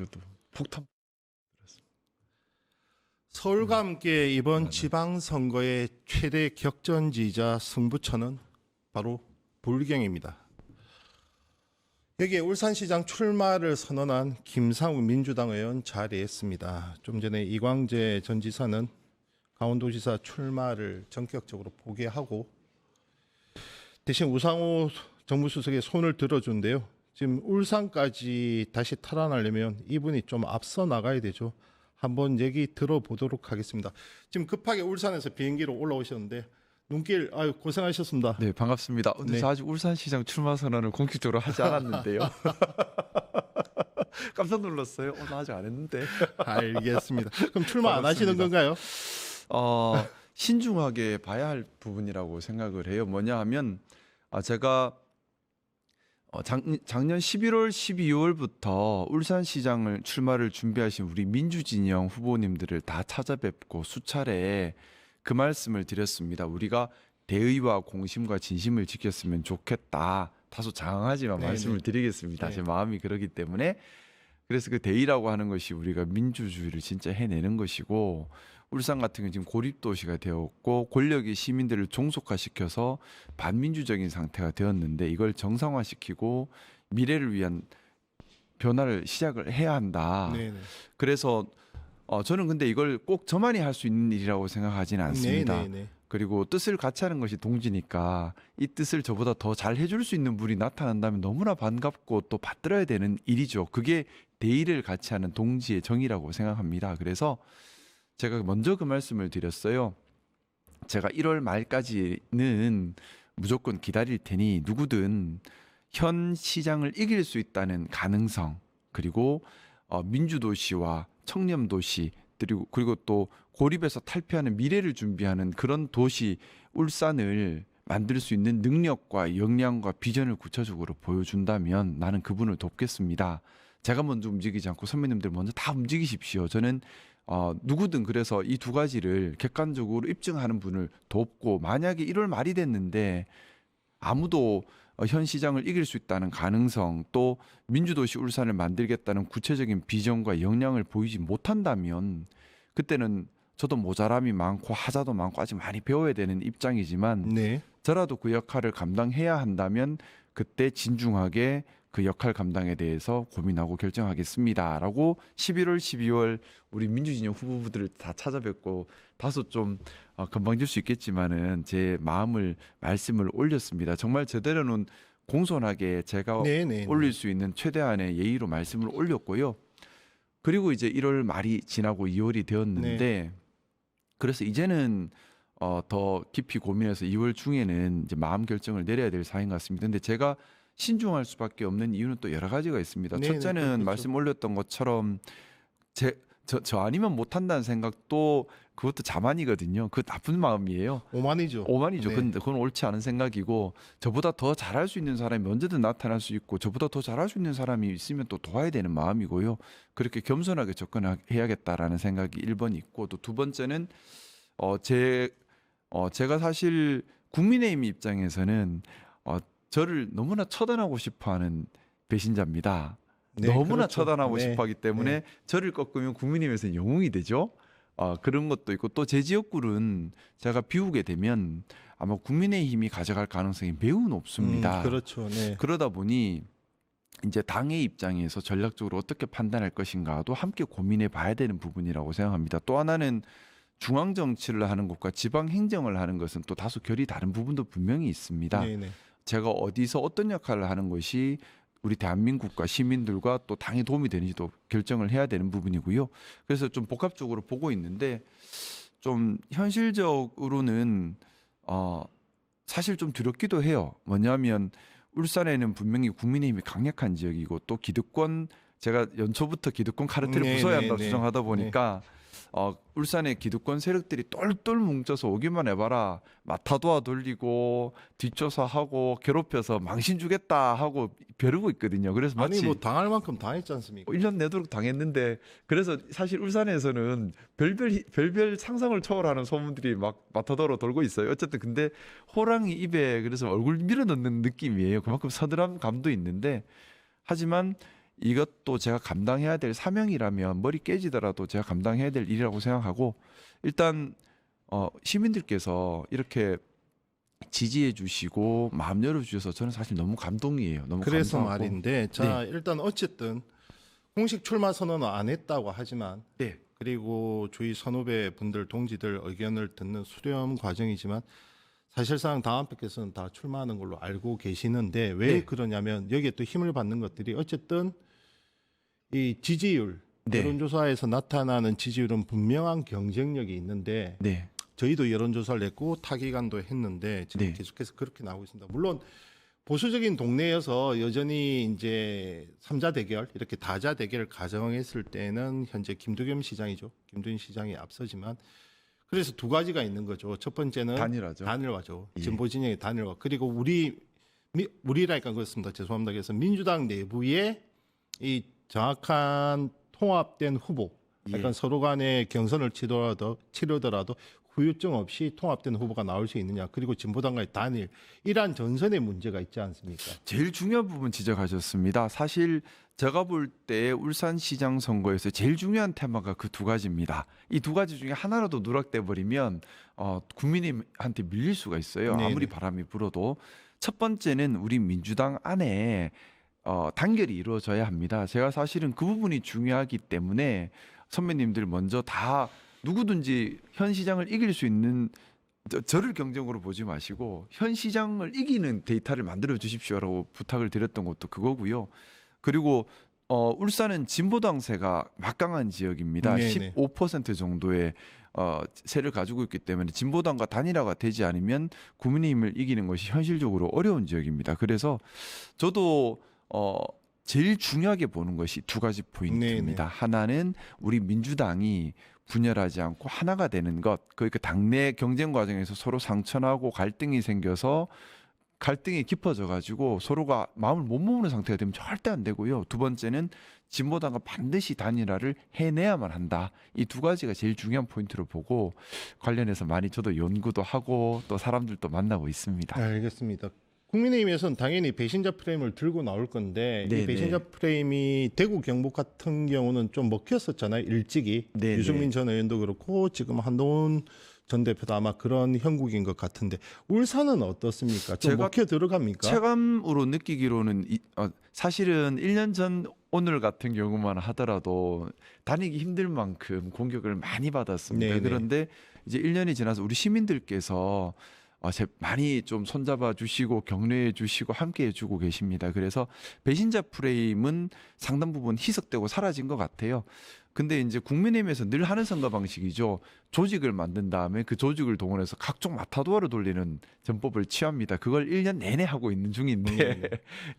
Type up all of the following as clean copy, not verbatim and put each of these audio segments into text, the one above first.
것도 폭탄. 서울과 함께 이번 지방선거의 최대 격전지이자 승부처는 바로 불경입니다. 여기에 울산시장 출마를 선언한 김상욱 민주당 의원 자리했습니다. 좀 전에 이광재 전 지사는 강원도지사 출마를 전격적으로 포기하고 대신 우상호 정무수석의 손을 들어준대요. 지금 울산까지 다시 탈환하려면 이분이 좀 앞서 나가야 되죠. 한번 얘기 들어보도록 하겠습니다. 지금 급하게 울산에서 비행기로 올라오셨는데 눈길 아유 고생하셨습니다. 네, 반갑습니다. 근데 네. 저 아직 울산시장 출마 선언을 공식적으로 하지 않았는데요. 깜짝 놀랐어요. 나 아직 안 했는데. 알겠습니다. 그럼 출마 안 하시는 반갑습니다. 건가요? 신중하게 봐야 할 부분이라고 생각을 해요. 뭐냐 하면 제가 작년 11월, 12월부터 울산시장을 출마를 준비하신 우리 민주진영 후보님들을 다 찾아뵙고 수차례 그 말씀을 드렸습니다. 우리가 대의와 공심과 진심을 지켰으면 좋겠다. 다소 장황하지만 네네. 말씀을 드리겠습니다. 네. 제 마음이 그러기 때문에 그래서 그 대의라고 하는 것이 우리가 민주주의를 진짜 해내는 것이고 울산 같은 경우는 지금 고립도시가 되었고 권력이 시민들을 종속화시켜서 반민주적인 상태가 되었는데 이걸 정상화시키고 미래를 위한 변화를 시작을 해야 한다. 네네. 그래서 저는 근데 이걸 꼭 저만이 할 수 있는 일이라고 생각하지는 않습니다. 네네네. 그리고 뜻을 같이 하는 것이 동지니까 이 뜻을 저보다 더 잘 해줄 수 있는 분이 나타난다면 너무나 반갑고 또 받들어야 되는 일이죠. 그게 대의를 같이 하는 동지의 정의라고 생각합니다. 그래서 제가 먼저 그 말씀을 드렸어요. 제가 1월 말까지는 무조건 기다릴 테니 누구든 현 시장을 이길 수 있다는 가능성 그리고 민주도시와 청렴도시 그리고 또 고립에서 탈피하는 미래를 준비하는 그런 도시 울산을 만들 수 있는 능력과 역량과 비전을 구체적으로 보여준다면 나는 그분을 돕겠습니다. 제가 먼저 움직이지 않고 선배님들 먼저 다 움직이십시오. 저는 누구든 그래서 이 두 가지를 객관적으로 입증하는 분을 돕고 만약에 1월 말이 됐는데 아무도 현 시장을 이길 수 있다는 가능성 또 민주도시 울산을 만들겠다는 구체적인 비전과 역량을 보이지 못한다면 그때는 저도 모자람이 많고 하자도 많고 아직 많이 배워야 되는 입장이지만 네. 저라도 그 역할을 감당해야 한다면 그때 진중하게 그 역할 감당에 대해서 고민하고 결정하겠습니다라고 11월, 12월 우리 민주진영 후보들을 다 찾아뵙고 다소 좀 건방질 수 있겠지만은 제 말씀을 올렸습니다. 정말 제대로는 공손하게 제가 네네. 올릴 수 있는 최대한의 예의로 말씀을 올렸고요. 그리고 이제 1월 말이 지나고 2월이 되었는데 그래서 이제는 더 깊이 고민해서 2월 중에는 이제 마음 결정을 내려야 될 사인 것 같습니다. 근데 제가 신중할 수밖에 없는 이유는 또 여러 가지가 있습니다. 네네, 첫째는 그렇겠죠. 말씀 올렸던 것처럼 저 아니면 못한다는 생각도 그것도 자만이거든요. 그 나쁜 마음이에요. 오만이죠. 오만이죠. 네. 근데 그건 옳지 않은 생각이고 저보다 더 잘할 수 있는 사람이 언제든 나타날 수 있고 저보다 더 잘할 수 있는 사람이 있으면 또 도와야 되는 마음이고요. 그렇게 겸손하게 접근해야겠다라는 생각이 1번 있고 또 두 번째는 제가 사실 국민의힘 입장에서는 저를 너무나 처단하고 싶어하는 배신자입니다. 네, 너무나 그렇죠. 처단하고 네. 싶어하기 때문에 저를 꺾으면 국민의힘에서는 영웅이 되죠. 그런 것도 있고 또 제 지역구는 제가 비우게 되면 아마 국민의힘이 가져갈 가능성이 매우 높습니다. 그렇죠. 네. 그러다 보니 이제 당의 입장에서 전략적으로 어떻게 판단할 것인가도 함께 고민해 봐야 되는 부분이라고 생각합니다. 또 하나는 중앙 정치를 하는 것과 지방 행정을 하는 것은 또 다소 결이 다른 부분도 분명히 있습니다. 네네. 제가 어디서 어떤 역할을 하는 것이 우리 대한민국과 시민들과 또 당에 도움이 되는지도 결정을 해야 되는 부분이고요. 그래서 좀 복합적으로 보고 있는데 좀 현실적으로는 사실 좀 두렵기도 해요. 뭐냐면 울산에는 분명히 국민의힘이 강력한 지역이고 또 기득권 제가 연초부터 기득권 카르텔을 부숴야 한다고 네네네. 주장하다 보니까 울산의 기득권 세력들이 똘똘 뭉쳐서 오기만 해봐라 마타도아 돌리고 뒷조사하고 괴롭혀서 망신 주겠다 하고 벼르고 있거든요. 그래서 마치 아니 뭐 당할 만큼 당했지 않습니까? 1년 내도록 당했는데 그래서 사실 울산에서는 별별 상상을 초월하는 소문들이 막 마타도로 돌고 있어요. 어쨌든 근데 호랑이 입에 그래서 얼굴 밀어넣는 느낌이에요. 그만큼 서늘한 감도 있는데 하지만 이것도 제가 감당해야 될 사명이라면 머리 깨지더라도 제가 감당해야 될 일이라고 생각하고 일단 시민들께서 이렇게 지지해 주시고 마음 열어 주셔서 저는 사실 너무 감동이에요. 너무 그래서 감사하고. 말인데 자 일단 어쨌든 공식 출마 선언은 안 했다고 하지만 네. 그리고 주위 선후배 분들 동지들 의견을 듣는 수렴 과정이지만 사실상 당원께서는 다 출마하는 걸로 알고 계시는데 왜 네. 그러냐면 여기에 또 힘을 받는 것들이 어쨌든 이 지지율 네. 여론조사에서 나타나는 지지율은 분명한 경쟁력이 있는데 네. 저희도 여론조사를 냈고 타기관도 했는데 지금 네. 계속해서 그렇게 나오고 있습니다. 물론 보수적인 동네여서 여전히 이제 삼자 대결 이렇게 다자 대결을 가정했을 때는 현재 김두겸 시장이죠. 김두겸 시장이 앞서지만 그래서 두 가지가 있는 거죠. 첫 번째는 단일화죠. 단일화죠. 예. 진보 진영의 단일화. 그리고 우리라니까 그렇습니다. 죄송합니다. 그래서 민주당 내부에 이 정확한 통합된 후보, 약간 예. 서로 간의 경선을 치르더라도 후유증 없이 통합된 후보가 나올 수 있느냐. 그리고 진보당과의 단일, 이러한 전선의 문제가 있지 않습니까? 제일 중요한 부분 지적하셨습니다. 사실 제가 볼 때 울산시장 선거에서 제일 중요한 테마가 그 두 가지입니다. 이 두 가지 중에 하나라도 누락돼 버리면 국민한테 밀릴 수가 있어요. 네네. 아무리 바람이 불어도. 첫 번째는 우리 민주당 안에 단결이 이루어져야 합니다. 제가 사실은 그 부분이 중요하기 때문에 선배님들 먼저 다 누구든지 현 시장을 이길 수 있는 저를 경쟁으로 보지 마시고 현 시장을 이기는 데이터를 만들어 주십시오라고 부탁을 드렸던 것도 그거고요. 그리고 울산은 진보당세가 막강한 지역입니다. 네네. 15% 정도의 세를 가지고 있기 때문에 진보당과 단일화가 되지 않으면 국민의힘을 이기는 것이 현실적으로 어려운 지역입니다. 그래서 저도 제일 중요하게 보는 것이 두 가지 포인트입니다. 네네. 하나는 우리 민주당이 분열하지 않고 하나가 되는 것. 그러니까 당내 경쟁 과정에서 서로 상처나고 갈등이 생겨서 갈등이 깊어져 가지고 서로가 마음을 못 모으는 상태가 되면 절대 안 되고요. 두 번째는 진보당과 반드시 단일화를 해내야만 한다. 이 두 가지가 제일 중요한 포인트로 보고 관련해서 많이 저도 연구도 하고 또 사람들도 만나고 있습니다. 알겠습니다. 국민의힘에서는 당연히 배신자 프레임을 들고 나올 건데 네네. 이 배신자 프레임이 대구 경북 같은 경우는 좀 먹혔었잖아요. 일찍이 네네. 유승민 전 의원도 그렇고 지금 한동훈 전 대표도 아마 그런 형국인 것 같은데 울산은 어떻습니까? 좀 제가 먹혀 들어갑니까? 체감으로 느끼기로는 사실은 1년 전 오늘 같은 경우만 하더라도 다니기 힘들 만큼 공격을 많이 받았습니다. 네네. 그런데 이제 1년이 지나서 우리 시민들께서 많이 좀 손잡아 주시고 격려해 주시고 함께 해 주고 계십니다. 그래서 배신자 프레임은 상당 부분 희석되고 사라진 것 같아요. 근데 이제 국민의힘에서 늘 하는 선거 방식이죠. 조직을 만든 다음에 그 조직을 동원해서 각종 마타도어를 돌리는 전법을 취합니다. 그걸 1년 내내 하고 있는 중인데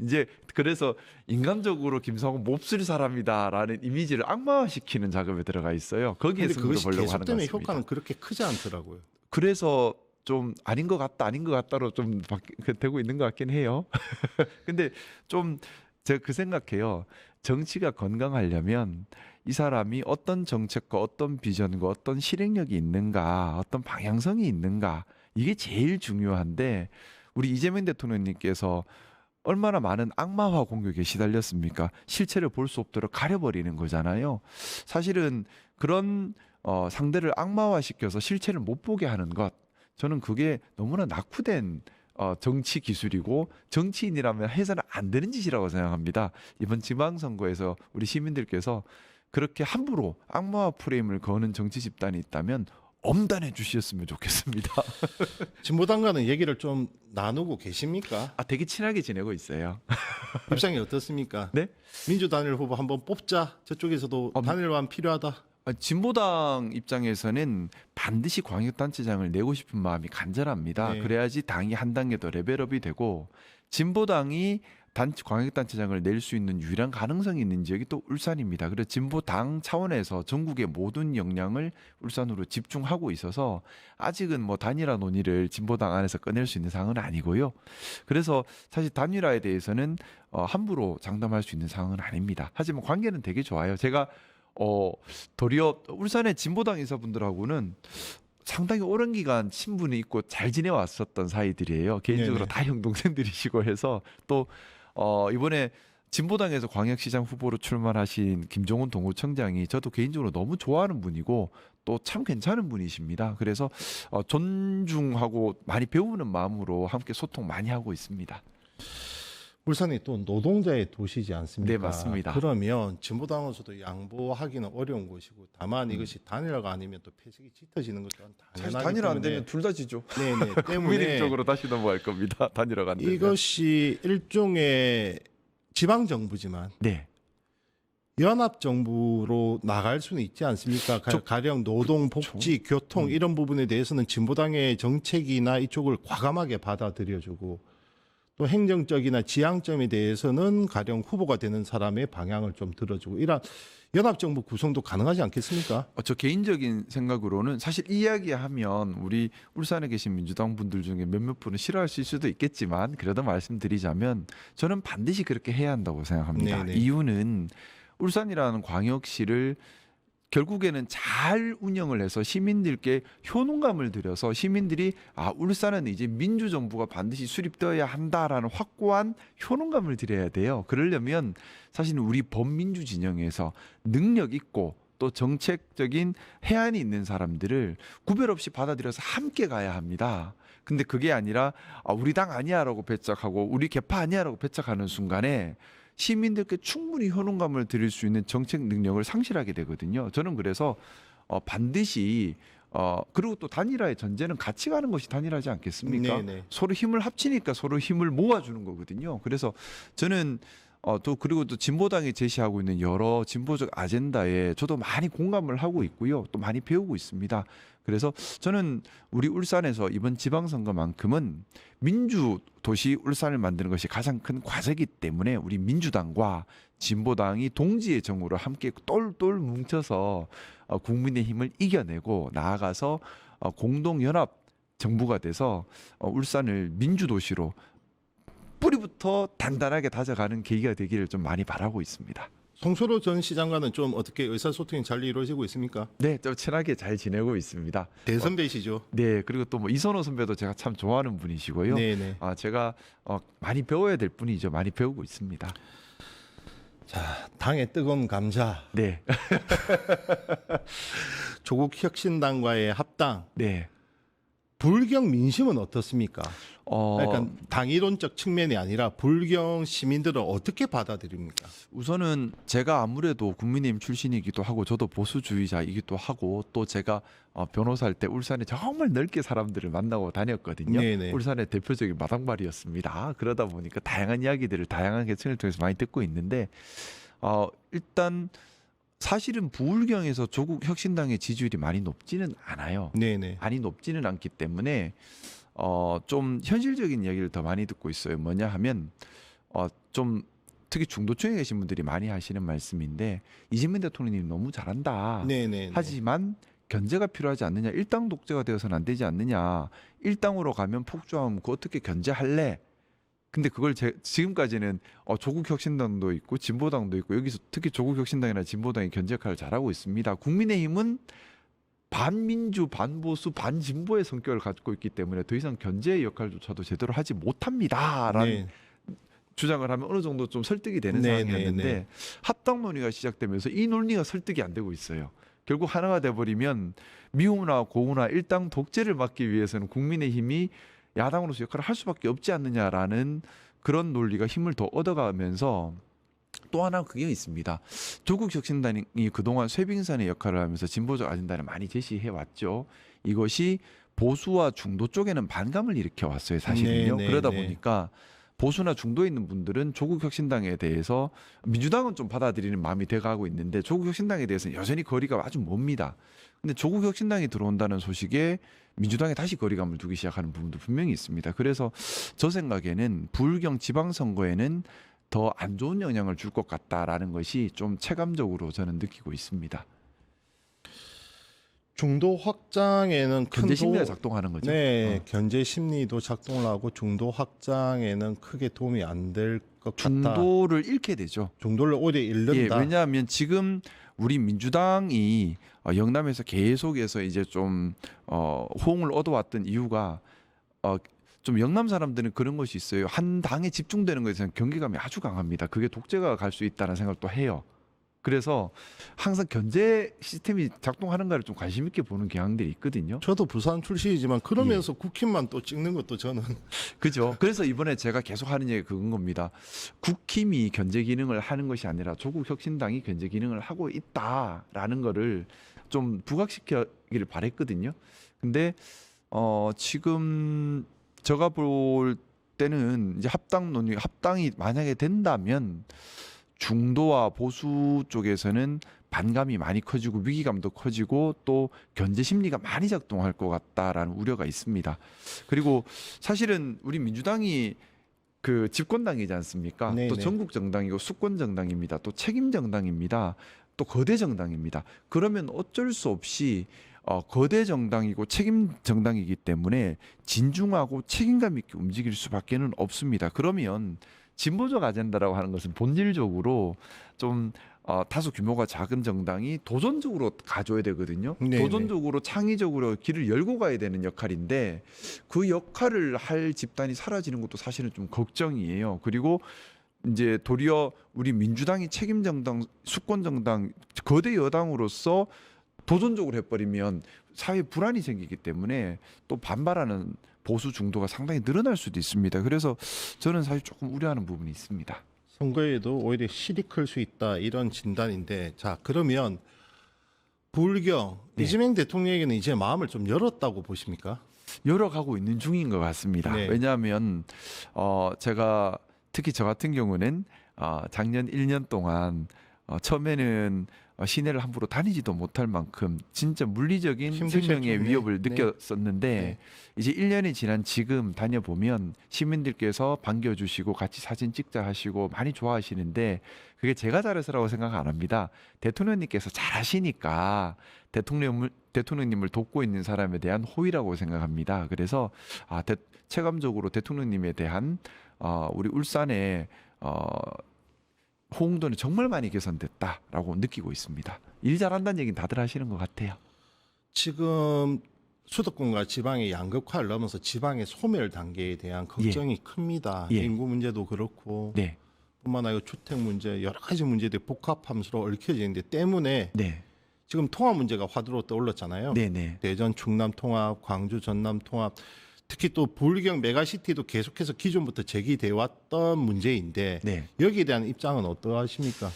이제 그래서 인간적으로 김성호 몹쓸 사람이다라는 이미지를 악마화시키는 작업에 들어가 있어요. 거기에 근데 승부를 그것이 보려고 하는 것 계속되면 같습니다. 효과는 그렇게 크지 않더라고요. 그래서 좀 아닌 것 같다, 아닌 것 같다로 좀 되고 있는 것 같긴 해요. 근데 좀 제가 그 생각해요. 정치가 건강하려면 이 사람이 어떤 정책과 어떤 비전과 어떤 실행력이 있는가, 어떤 방향성이 있는가, 이게 제일 중요한데 우리 이재명 대통령님께서 얼마나 많은 악마화 공격에 시달렸습니까? 실체를 볼 수 없도록 가려버리는 거잖아요. 사실은 그런 상대를 악마화시켜서 실체를 못 보게 하는 것, 저는 그게 너무나 낙후된 정치 기술이고 정치인이라면 해서는 안 되는 짓이라고 생각합니다. 이번 지방선거에서 우리 시민들께서 그렇게 함부로 악마화 프레임을 거는 정치 집단이 있다면 엄단해 주셨으면 좋겠습니다. 진보당과는 얘기를 좀 나누고 계십니까? 되게 친하게 지내고 있어요. 입장이 어떻습니까? 네? 민주단일 후보 한번 뽑자. 저쪽에서도 단일화는 필요하다. 진보당 입장에서는 반드시 광역단체장을 내고 싶은 마음이 간절합니다. 네. 그래야지 당이 한 단계 더 레벨업이 되고 진보당이 광역단체장을 낼 수 있는 유일한 가능성이 있는 지역이 또 울산입니다. 그래서 진보당 차원에서 전국의 모든 역량을 울산으로 집중하고 있어서 아직은 뭐 단일화 논의를 진보당 안에서 꺼낼 수 있는 상황은 아니고요. 그래서 사실 단일화에 대해서는 함부로 장담할 수 있는 상황은 아닙니다. 하지만 관계는 되게 좋아요. 제가 도리어 울산의 진보당 인사분들하고는 상당히 오랜 기간 친분이 있고 잘 지내왔었던 사이들이에요. 개인적으로 네네. 다 형 동생들이시고 해서 또 이번에 진보당에서 광역시장 후보로 출마하신 김종훈 동구청장이 저도 개인적으로 너무 좋아하는 분이고 또 참 괜찮은 분이십니다. 그래서 존중하고 많이 배우는 마음으로 함께 소통 많이 하고 있습니다. 울산이 또 노동자의 도시지 않습니까? 네, 맞습니다. 그러면 진보당에서도 양보하기는 어려운 것이고 다만 이것이 단일화가 아니면 또 패색이 짙어지는 것은 사실 당연하기 단일화 안 때문에 되면 둘 다 지죠. 네네 때문에 국민의힘 다시 넘어갈 겁니다. 단일화가 안 되면. 이것이 일종의 지방 정부지만 네. 연합 정부로 나갈 수는 있지 않습니까? 가령 노동, 복지, 교통 이런 부분에 대해서는 진보당의 정책이나 이쪽을 과감하게 받아들여주고 또 행정적이나 지향점에 대해서는 가령 후보가 되는 사람의 방향을 좀 들어주고 이런 연합 정부 구성도 가능하지 않겠습니까? 저 개인적인 생각으로는 사실 이야기하면 우리 울산에 계신 민주당 분들 중에 몇몇 분은 싫어하실 수도 있겠지만 그래도 말씀드리자면 저는 반드시 그렇게 해야 한다고 생각합니다. 네네. 이유는 울산이라는 광역시를 결국에는 잘 운영을 해서 시민들께 효능감을 들여서 시민들이 울산은 이제 민주정부가 반드시 수립되어야 한다라는 확고한 효능감을 드려야 돼요. 그러려면 사실 우리 범민주 진영에서 능력 있고 또 정책적인 해안이 있는 사람들을 구별 없이 받아들여서 함께 가야 합니다. 근데 그게 아니라 우리 당 아니야라고 배척하고 우리 개파 아니야라고 배척하는 순간에 시민들께 충분히 효능감을 드릴 수 있는 정책 능력을 상실하게 되거든요. 저는 그래서 반드시 그리고 또 단일화의 전제는 같이 가는 것이 단일화지 않겠습니까? 네네. 서로 힘을 합치니까 서로 힘을 모아주는 거거든요. 그래서 저는 또 그리고 또 진보당이 제시하고 있는 여러 진보적 아젠다에 저도 많이 공감을 하고 있고요. 또 많이 배우고 있습니다. 그래서 저는 우리 울산에서 이번 지방선거만큼은 민주 도시 울산을 만드는 것이 가장 큰 과제이기 때문에 우리 민주당과 진보당이 동지의 정으로 함께 똘똘 뭉쳐서 국민의힘을 이겨내고 나아가서 공동연합 정부가 돼서 울산을 민주도시로 뿌리부터 단단하게 다져가는 계기가 되기를 좀 많이 바라고 있습니다. 송철호 전 시장과는 좀 어떻게 의사소통이 잘 이루어지고 있습니까? 네, 좀 친하게 잘 지내고 있습니다. 대선배시죠? 네, 그리고 또 뭐 이선호 선배도 제가 참 좋아하는 분이시고요. 네네. 제가 많이 배워야 될 분이죠. 많이 배우고 있습니다. 자, 당의 뜨거운 감자, 네, 조국 혁신당과의 합당, 네. 불경 민심은 어떻습니까? 어, 그러니까 당이론적 측면이 아니라 불경 시민들은 어떻게 받아들입니까? 우선은 제가 아무래도 국민의힘 출신이기도 하고 저도 보수주의자이기도 하고 또 제가 변호사할 때 울산에 정말 넓게 사람들을 만나고 다녔거든요. 네네. 울산의 대표적인 마당발이었습니다. 그러다 보니까 다양한 이야기들을 다양한 계층을 통해서 많이 듣고 있는데 일단 사실은 부울경에서 조국 혁신당의 지지율이 많이 높지는 않아요. 네네. 많이 높지는 않기 때문에 좀 현실적인 이야기를 더 많이 듣고 있어요. 뭐냐 하면 좀 특히 중도층에 계신 분들이 많이 하시는 말씀인데 이재명 대통령님 너무 잘한다. 네네. 하지만 견제가 필요하지 않느냐. 일당 독재가 되어서는 안 되지 않느냐. 일당으로 가면 폭주하면 그 어떻게 견제할래? 근데 그걸 지금까지는 조국 혁신당도 있고 진보당도 있고 여기서 특히 조국 혁신당이나 진보당이 견제 역할을 잘하고 있습니다. 국민의힘은 반민주, 반보수, 반진보의 성격을 갖고 있기 때문에 더 이상 견제 역할조차도 제대로 하지 못합니다라는 네. 주장을 하면 어느 정도 좀 설득이 되는 네, 상황이었는데 네, 네. 합당 논의가 시작되면서 이 논리가 설득이 안 되고 있어요. 결국 하나가 돼버리면 미우나 고우나 일당 독재를 막기 위해서는 국민의힘이 야당으로서 역할을 할 수밖에 없지 않느냐라는 그런 논리가 힘을 더 얻어가면서 또 하나 그게 있습니다. 조국 혁신당이 그동안 쇄빙선의 역할을 하면서 진보적 아젠다를 많이 제시해 왔죠. 이것이 보수와 중도 쪽에는 반감을 일으켜 왔어요. 사실은요. 네, 네, 그러다 네. 보니까 보수나 중도에 있는 분들은 조국 혁신당에 대해서 민주당은 좀 받아들이는 마음이 돼가고 있는데 조국 혁신당에 대해서는 여전히 거리가 아주 멉니다. 근데 조국 혁신당이 들어온다는 소식에 민주당에 다시 거리감을 두기 시작하는 부분도 분명히 있습니다. 그래서 저 생각에는 부울경 지방선거에는 더 안 좋은 영향을 줄 것 같다라는 것이 좀 체감적으로 저는 느끼고 있습니다. 중도 확장에는 큰 견제 심리가 도- 작동하는 거죠. 네, 견제 심리도 작동을 하고 중도 확장에는 크게 도움이 안 될 것 같다. 중도를 잃게 되죠. 중도를 오히려 예, 잃는다. 왜냐하면 지금 우리 민주당이 영남에서 계속해서 이제 좀 호응을 얻어왔던 이유가 좀 영남 사람들은 그런 것이 있어요. 한 당에 집중되는 것에 대해서는 경계감이 아주 강합니다. 그게 독재가 갈 수 있다는 생각도 해요. 그래서 항상 견제 시스템이 작동하는가를 좀 관심 있게 보는 경향들이 있거든요. 저도 부산 출신이지만 그러면서 국힘만 또 찍는 것도 저는 그죠. 그래서 이번에 제가 계속 하는 얘기가 그건 겁니다. 국힘이 견제 기능을 하는 것이 아니라 조국 혁신당이 견제 기능을 하고 있다라는 거를 좀 부각시키기를 바랬거든요. 근데 지금 제가 볼 때는 이제 합당이 만약에 된다면 중도와 보수 쪽에서는 반감이 많이 커지고 위기감도 커지고 또 견제 심리가 많이 작동할 것 같다라는 우려가 있습니다. 그리고 사실은 우리 민주당이 그 집권당이지 않습니까? 네네. 또 전국 정당이고 수권 정당입니다. 또 책임 정당입니다. 또 거대 정당입니다. 그러면 어쩔 수 없이 거대 정당이고 책임 정당이기 때문에 진중하고 책임감 있게 움직일 수밖에는 없습니다. 그러면 진보적 아젠다라고 하는 것은 본질적으로 좀 다소 규모가 작은 정당이 도전적으로 가져야 되거든요. 네네. 도전적으로 창의적으로 길을 열고 가야 되는 역할인데 그 역할을 할 집단이 사라지는 것도 사실은 좀 걱정이에요. 그리고 이제 도리어 우리 민주당이 책임 정당, 수권 정당, 거대 여당으로서 도전적으로 해버리면 사회 불안이 생기기 때문에 또 반발하는 보수 중도가 상당히 늘어날 수도 있습니다. 그래서 저는 사실 조금 우려하는 부분이 있습니다. 선거에도 오히려 실이 클 수 있다 이런 진단인데, 자 그러면 불경 네. 이재명 대통령에게는 이제 마음을 좀 열었다고 보십니까? 열어가고 있는 중인 것 같습니다. 네. 왜냐하면 제가 특히 저 같은 경우는 작년 1년 동안 처음에는 시내를 함부로 다니지도 못할 만큼 진짜 물리적인 힘드셨죠. 생명의 네. 위협을 네. 느꼈었는데 네. 이제 1년이 지난 지금 다녀보면 시민들께서 반겨주시고 같이 사진 찍자 하시고 많이 좋아하시는데 그게 제가 잘해서라고 생각 안 합니다. 대통령님께서 잘하시니까 대통령님을 돕고 있는 사람에 대한 호의라고 생각합니다. 그래서 체감적으로 대통령님에 대한 우리 울산의 호응도는 정말 많이 개선됐다라고 느끼고 있습니다. 일 잘한다는 얘기는 다들 하시는 것 같아요. 지금 수도권과 지방의 양극화를 넘어서 지방의 소멸 단계에 대한 걱정이 큽니다. 예. 인구 문제도 그렇고 네, 뿐만 아니라 주택 문제 여러 가지 문제들이 복합함수로 얽혀지는데 때문에 네, 지금 통합 문제가 화두로 떠올랐잖아요. 네, 네. 대전 충남 통합, 광주 전남 통합, 특히 또 불경 메가시티도 계속해서 기존부터 제기돼 왔던 문제인데 네. 여기에 대한 입장은 어떠하십니까?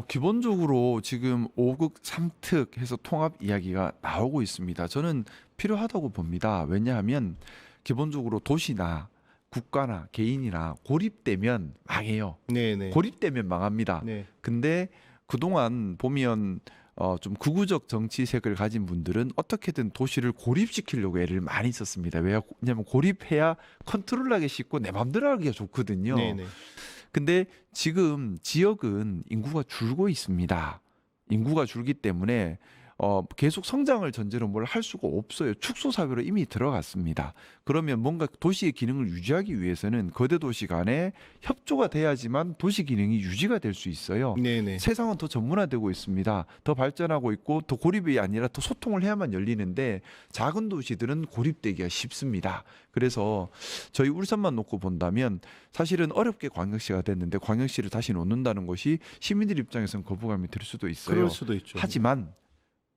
기본적으로 지금 5극 3특 해서 통합 이야기가 나오고 있습니다. 저는 필요하다고 봅니다. 왜냐하면 기본적으로 도시나 국가나 개인이나 고립되면 망해요. 네네. 고립되면 망합니다. 네. 근데 그동안 보면 좀 극우적 정치색을 가진 분들은 어떻게든 도시를 고립시키려고 애를 많이 썼습니다. 왜냐하면 고립해야 컨트롤하기 쉽고 내 맘대로 하기가 좋거든요. 네네. 근데 지금 지역은 인구가 줄고 있습니다. 인구가 줄기 때문에 계속 성장을 전제로 뭘 할 수가 없어요. 축소 사회로 이미 들어갔습니다. 그러면 뭔가 도시의 기능을 유지하기 위해서는 거대 도시 간에 협조가 돼야지만 도시 기능이 유지가 될 수 있어요. 네네. 세상은 더 전문화되고 있습니다. 더 발전하고 있고 더 고립이 아니라 더 소통을 해야만 열리는데 작은 도시들은 고립되기가 쉽습니다. 그래서 저희 울산만 놓고 본다면 사실은 어렵게 광역시가 됐는데 광역시를 다시 놓는다는 것이 시민들 입장에서는 거부감이 들 수도 있어요. 그럴 수도 있죠. 하지만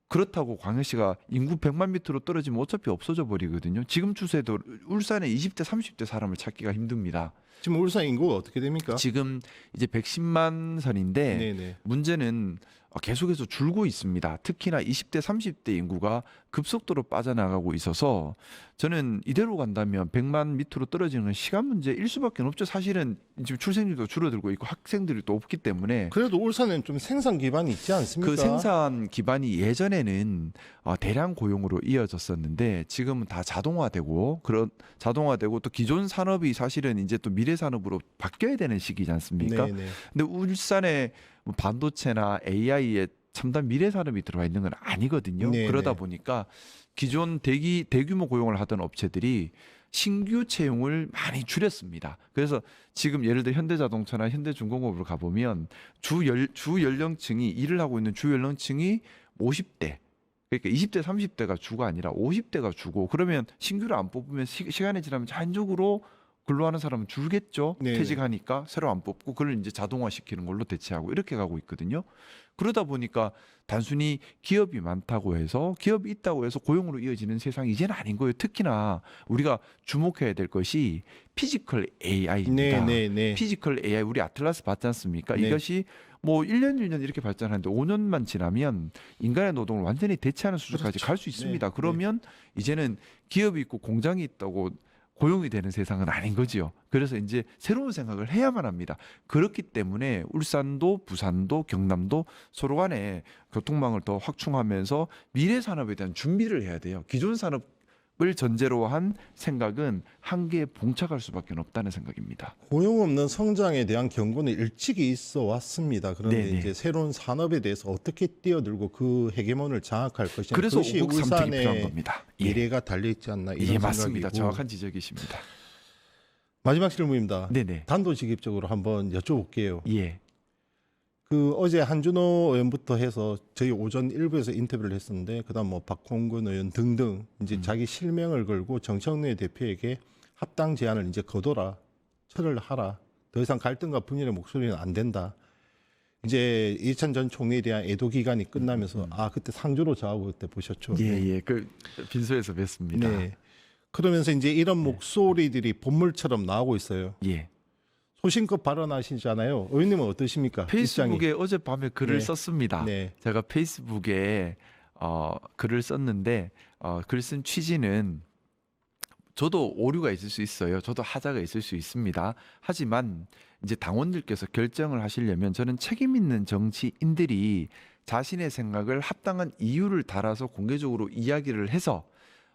그렇다고 광역시가 인구 100만 밑으로 떨어지면 어차피 없어져 버리거든요. 지금 추세도 울산에 20대 30대 사람을 찾기가 힘듭니다. 지금 울산 인구가 어떻게 됩니까? 지금 이제 110만 선인데 네네. 문제는 계속해서 줄고 있습니다. 특히나 20대 30대 인구가 급속도로 빠져나가고 있어서 저는 이대로 간다면 100만 밑으로 떨어지는 건 시간 문제일 수밖에 없죠. 사실은 지금 출생률도 줄어들고 있고 학생들이 또 없기 때문에 그래도 울산에는 좀 생산 기반이 있지 않습니까? 그 생산 기반이 예전에는 대량 고용으로 이어졌었는데 지금은 다 자동화되고 또 기존 산업이 사실은 이제 또 미래 산업으로 바뀌어야 되는 시기지 않습니까? 네네. 근데 울산에 뭐 반도체나 AI에 첨단 미래 산업이 들어와 있는 건 아니거든요. 네네. 그러다 보니까 기존 대규모 고용을 하던 업체들이 신규 채용을 많이 줄였습니다. 그래서 지금 예를 들어 현대자동차나 현대중공업을 가보면 주 연령층이 일을 하고 있는 주 연령층이 50대 그러니까 20대, 30대가 주가 아니라 50대가 주고 그러면 신규를 안 뽑으면 시간이 지나면 자연적으로 근로하는 사람은 줄겠죠. 네네. 퇴직하니까 새로 안 뽑고 그걸 이제 자동화시키는 걸로 대체하고 이렇게 가고 있거든요. 그러다 보니까 단순히 기업이 많다고 해서 기업이 있다고 해서 고용으로 이어지는 세상이 이제는 아닌 거예요. 특히나 우리가 주목해야 될 것이 피지컬 AI입니다. 네네네. 피지컬 AI 우리 아틀라스 봤지 않습니까? 네. 이것이 뭐 1년 1년 이렇게 발전하는데 5년만 지나면 인간의 노동을 완전히 대체하는 수준까지 그렇죠. 갈 수 있습니다. 네, 그러면 이제는 기업이 있고 공장이 있다고 고용이 되는 세상은 아닌 거지요. 그래서 이제 새로운 생각을 해야만 합니다. 그렇기 때문에 울산도 부산도 경남도 서로 간에 교통망을 더 확충하면서 미래 산업에 대한 준비를 해야 돼요. 기존 산업을 전제로 한 생각은 한계에 봉착할 수밖에 없다는 생각입니다. 고용 없는 성장에 대한 경고는 일찍이 있어 왔습니다. 그런데 네네. 이제 새로운 산업에 대해서 어떻게 뛰어들고 그 헤게몬을 장악할 것이냐. 그래서 그것이 오국 삼특이 필요한 울산의 겁니다. 예, 미래가 달려 있지 않나 이런 예 맞습니다. 생각이고. 정확한 지적이십니다. 마지막 질문입니다. 네네. 단도직입적으로 한번 여쭤볼게요. 예. 그 어제 한준호 의원부터 해서 저희 오전 일부에서 인터뷰를 했었는데 그다음 뭐 박홍근 의원 등등 이제 자기 실명을 걸고 정청래 대표에게 합당 제안을 이제 거둬라, 철을 하라. 더 이상 갈등과 분열의 목소리는 안 된다. 이제 이해찬 전 총리에 대한 애도 기간이 끝나면서 아 그때 상주로 저하고 그때 보셨죠? 예. 그 빈소에서 뵀습니다. 네. 그러면서 이제 이런 목소리들이 본물처럼 나오고 있어요. 예. 소신껏 발언하시잖아요. 의원님은 어떠십니까? 페이스북에 입장이. 어젯밤에 글을 네. 썼습니다. 네. 제가 페이스북에 글을 썼는데 글 쓴 취지는 저도 오류가 있을 수 있어요. 저도 하자가 있을 수 있습니다. 하지만 이제 당원들께서 결정을 하시려면 저는 책임 있는 정치인들이 자신의 생각을 합당한 이유를 달아서 공개적으로 이야기를 해서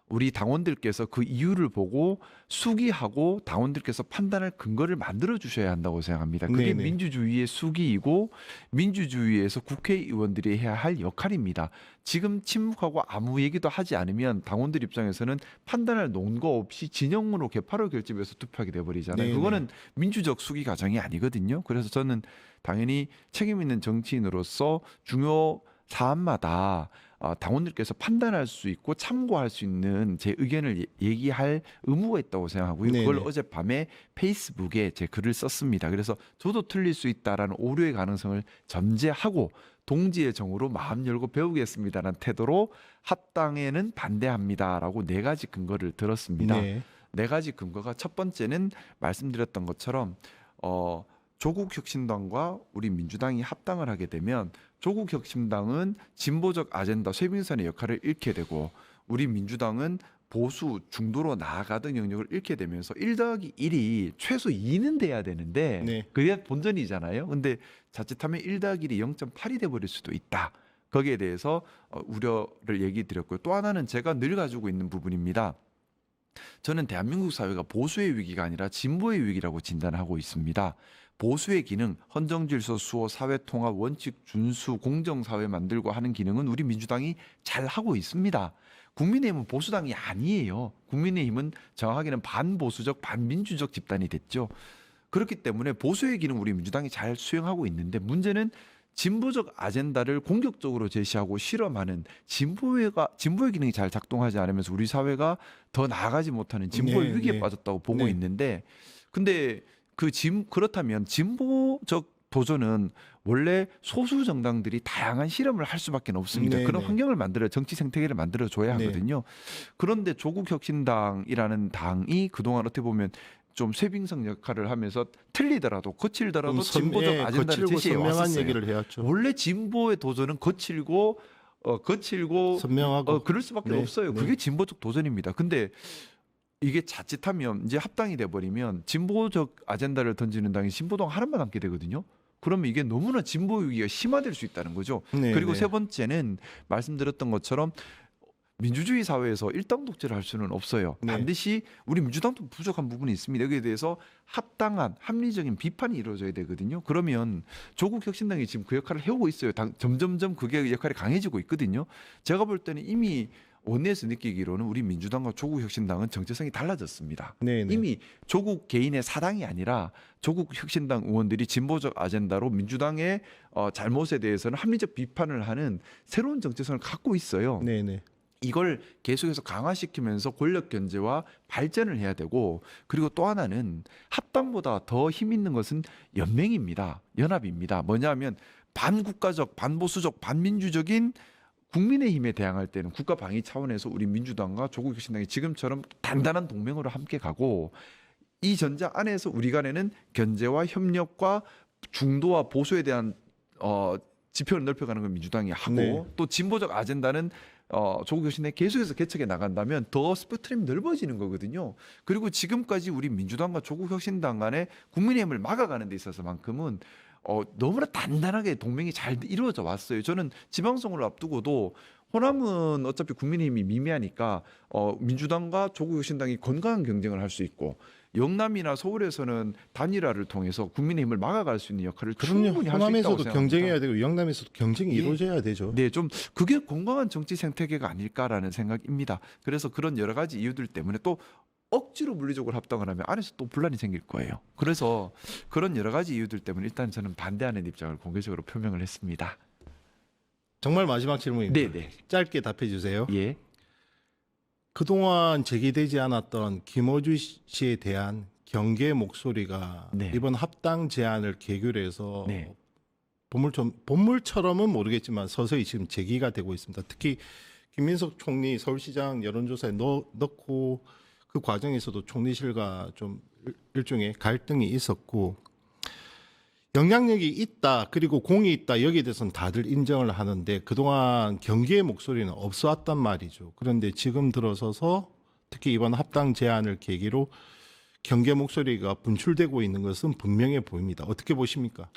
우리 당원들께서 그 이유를 보고 수기하고 당원들께서 판단할 근거를 만들어 주셔야 한다고 생각합니다. 그게 네네. 민주주의의 수기이고 민주주의에서 국회의원들이 해야 할 역할입니다. 지금 침묵하고 아무 얘기도 하지 않으면 당원들 입장에서는 판단할 논거 없이 진영으로 개파로 결집해서 투표하게 돼버리잖아요. 네네. 그거는 민주적 수기 과정이 아니거든요. 그래서 저는 당연히 책임 있는 정치인으로서 중요 사안마다 당원들께서 판단할 수 있고 참고할 수 있는 제 의견을 얘기할 의무가 있다고 생각하고요. 네네. 그걸 어젯밤에 페이스북에 제 글을 썼습니다. 그래서 저도 틀릴 수 있다라는 오류의 가능성을 전제하고 동지의 정으로 마음 열고 배우겠습니다라는 태도로 합당에는 반대합니다라고 4가지 근거를 들었습니다. 네. 4가지 근거가 첫 번째는 말씀드렸던 것처럼 조국 혁신당과 우리 민주당이 합당을 하게 되면 조국 혁신당은 진보적 아젠다 쇄빙선의 역할을 잃게 되고 우리 민주당은 보수 중도로 나아가던 영역을 잃게 되면서 1+1이 최소 2는 돼야 되는데 네. 그게 본전이잖아요. 근데 자칫하면 1+1이 0.8이 돼 버릴 수도 있다. 거기에 대해서 우려를 얘기 드렸고요. 또 하나는 제가 늘 가지고 있는 부분입니다. 저는 대한민국 사회가 보수의 위기가 아니라 진보의 위기라고 진단하고 있습니다. 보수의 기능, 헌정질서 수호, 사회통합, 원칙 준수, 공정사회 만들고 하는 기능은 우리 민주당이 잘 하고 있습니다. 국민의힘은 보수당이 아니에요. 국민의힘은 정확하게는 반보수적, 반민주적 집단이 됐죠. 그렇기 때문에 보수의 기능 우리 민주당이 잘 수행하고 있는데 문제는 진보적 아젠다를 공격적으로 제시하고 실험하는 진보의 기능이 잘 작동하지 않으면서 우리 사회가 더 나아가지 못하는 진보의 네, 위기에 네. 빠졌다고 보고 네. 있는데 근데 그렇다면 진보적 도전은 원래 소수 정당들이 다양한 실험을 할 수밖에 없습니다. 네, 그런 네. 환경을 만들어 정치 생태계를 만들어 줘야 네. 하거든요. 그런데 조국 혁신당이라는 당이 그동안 어떻게 보면 좀 쇄빙성 역할을 하면서 틀리더라도 거칠더라도 진보적 아젠다를 거칠고 제시해 선명한 왔었어요. 얘기를 해왔죠. 원래 진보의 도전은 거칠고 선명하고 그럴 수밖에 네, 없어요. 네. 그게 진보적 도전입니다. 근데 이게 자칫하면 이제 합당이 돼버리면 진보적 아젠다를 던지는 당이 진보당 하나만 남게 되거든요. 그러면 이게 너무나 진보 위기가 심화될 수 있다는 거죠. 네, 그리고 네. 세 번째는 말씀드렸던 것처럼 민주주의 사회에서 일당 독재를 할 수는 없어요. 네. 반드시 우리 민주당도 부족한 부분이 있습니다. 여기에 대해서 합당한 합리적인 비판이 이루어져야 되거든요. 그러면 조국 혁신당이 지금 그 역할을 해오고 있어요. 점점점 그게 역할이 강해지고 있거든요. 제가 볼 때는 이미 원내에서 느끼기로는 우리 민주당과 조국혁신당은 정체성이 달라졌습니다. 네네. 이미 조국 개인의 사당이 아니라 조국혁신당 의원들이 진보적 아젠다로 민주당의 잘못에 대해서는 합리적 비판을 하는 새로운 정체성을 갖고 있어요. 네네. 이걸 계속해서 강화시키면서 권력 견제와 발전을 해야 되고, 그리고 또 하나는 합당보다 더 힘 있는 것은 연맹입니다. 연합입니다. 뭐냐면 반국가적, 반보수적, 반민주적인 국민의힘에 대항할 때는 국가 방위 차원에서 우리 민주당과 조국혁신당이 지금처럼 단단한 동맹으로 함께 가고, 이 전자 안에서 우리 간에는 견제와 협력과 중도와 보수에 대한 지표를 넓혀가는 걸 민주당이 하고, 네. 또 진보적 아젠다는 조국혁신당이 계속해서 개척해 나간다면 더 스펙트럼이 넓어지는 거거든요. 그리고 지금까지 우리 민주당과 조국혁신당 간에 국민의힘을 막아가는 데 있어서만큼은 너무나 단단하게 동맹이 잘 이루어져 왔어요. 저는 지방선거를 앞두고도 호남은 어차피 국민의힘이 미미하니까 민주당과 조국혁신당이 건강한 경쟁을 할 수 있고, 영남이나 서울에서는 단일화를 통해서 국민의힘을 막아갈 수 있는 역할을 그럼요. 충분히 할 수 있다고 호남에서도 생각합니다. 경쟁해야 되고 영남에서도 경쟁이 예. 이루어져야 되죠. 네, 좀 그게 건강한 정치 생태계가 아닐까라는 생각입니다. 그래서 그런 여러 가지 이유들 때문에 또 억지로 물리적으로 합당을 하면 안에서 또 분란이 생길 거예요. 그래서 그런 여러 가지 이유들 때문에 일단 저는 반대하는 입장을 공개적으로 표명을 했습니다. 정말 마지막 질문입니다. 네, 네. 짧게 답해 주세요. 예. 그동안 제기되지 않았던 김어준 씨에 대한 경계 목소리가 네. 이번 합당 제안을 계기로 해서 네. 본물처럼은 모르겠지만 서서히 지금 제기가 되고 있습니다. 특히 김민석 총리 서울시장 여론조사에 넣고 그 과정에서도 총리실과 좀 일종의 갈등이 있었고, 영향력이 있다, 그리고 공이 있다, 여기에 대해서는 다들 인정을 하는데 그동안 경계의 목소리는 없어왔단 말이죠. 그런데 지금 들어서서 특히 이번 합당 제안을 계기로 경계 목소리가 분출되고 있는 것은 분명해 보입니다. 어떻게 보십니까?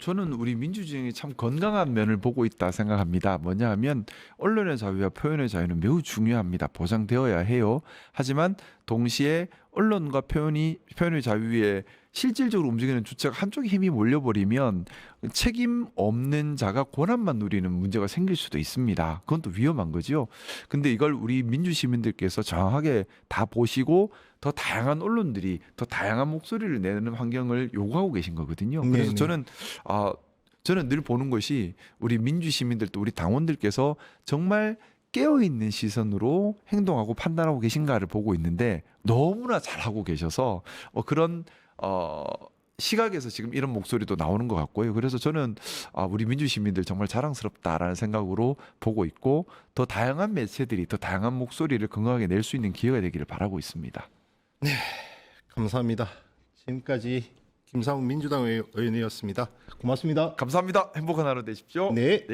저는 우리 민주주의의 참 건강한 면을 보고 있다 생각합니다. 뭐냐 하면 언론의 자유와 표현의 자유는 매우 중요합니다. 보장되어야 해요. 하지만 동시에 언론과 표현의 자유에 실질적으로 움직이는 주체가 한쪽에 힘이 몰려버리면 책임 없는 자가 권한만 누리는 문제가 생길 수도 있습니다. 그건 또 위험한 거죠. 근데 이걸 우리 민주 시민들께서 정확하게 다 보시고 더 다양한 언론들이 더 다양한 목소리를 내는 환경을 요구하고 계신 거거든요. 그래서 네네. 저는 늘 보는 것이 우리 민주 시민들 또 우리 당원들께서 정말 깨어있는 시선으로 행동하고 판단하고 계신가를 보고 있는데 너무나 잘하고 계셔서 그런 시각에서 지금 이런 목소리도 나오는 것 같고요. 그래서 저는 우리 민주 시민들 정말 자랑스럽다라는 생각으로 보고 있고, 더 다양한 매체들이 더 다양한 목소리를 건강하게 낼 수 있는 기회가 되기를 바라고 있습니다. 감사합니다. 지금까지 김상훈 민주당 의원이었습니다. 고맙습니다. 감사합니다. 행복한 하루 되십시오. 네.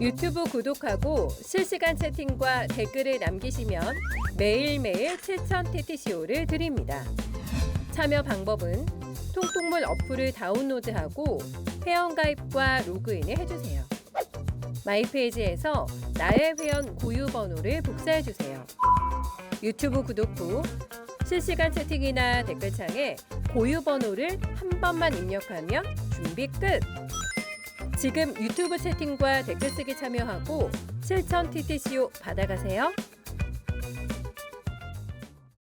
유튜브 구독하고 실시간 채팅과 댓글을 남기시면 매일매일 7,000TTCO를 드립니다. 참여 방법은 통통물 어플을 다운로드하고 회원가입과 로그인을 해주세요. 마이페이지에서 나의 회원 고유 번호를 복사해주세요. 유튜브 구독 후 실시간 채팅이나 댓글창에 고유 번호를 한 번만 입력하면 준비 끝! 지금 유튜브 채팅과 댓글 쓰기 참여하고 7,000TTCO 받아가세요.